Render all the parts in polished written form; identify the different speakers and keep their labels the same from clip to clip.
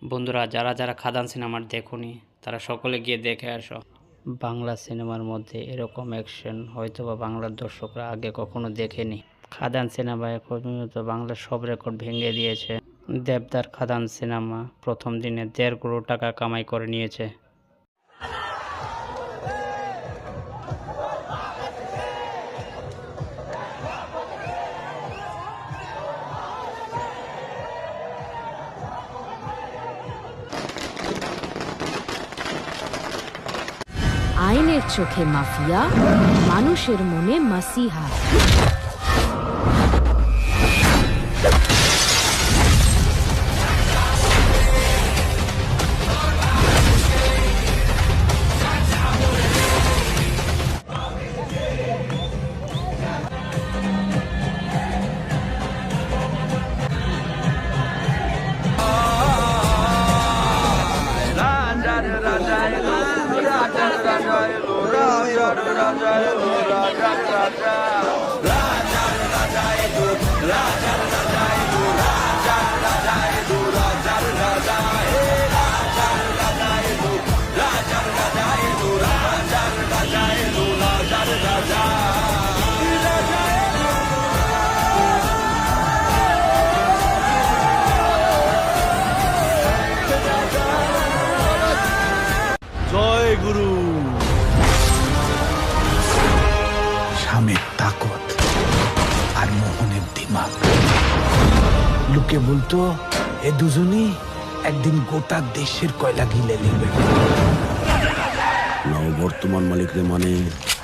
Speaker 1: বন্ধুরা, যারা যারা খাদান সিনেমার দেখোনি তারা সকলে গিয়ে দেখে আসো। বাংলা সিনেমার মধ্যে এরকম অ্যাকশন হয়তোবা বাংলার দর্শকরা আগে কখনো দেখেনি। খাদান সিনেমায় পর্যন্ত বাংলার সব রেকর্ড ভেঙে দিয়েছে। দেবদার খাদান সিনেমা প্রথম দিনে 1.5 কোটি টাকা কামাই করে নিয়েছে।
Speaker 2: আইনের চোখে মাফিয়া, মানুষের মনে মাসিহা।
Speaker 3: জয় গুরু।
Speaker 4: স্বামীর তাকত আর মোহনের দিমাগ। লোকে বলতো এ দুজনই একদিন গোটা দেশের কয়লা গিলে নেবে।
Speaker 5: না বর্তমান মালিকরে মানে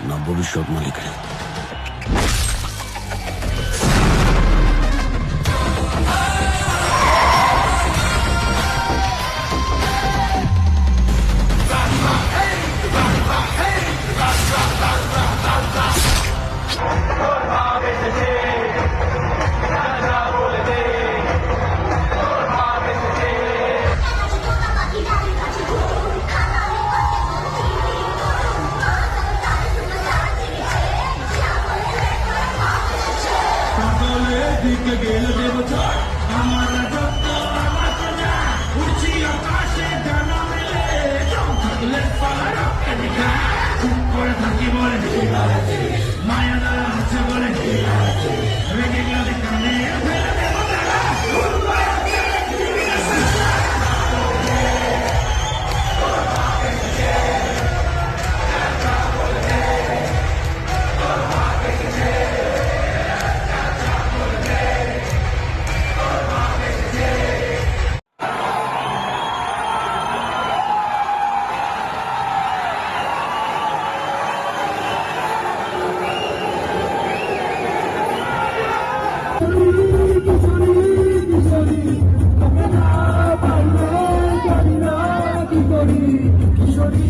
Speaker 5: না ভবিষ্যৎ মালিকরে।
Speaker 6: কিশোরী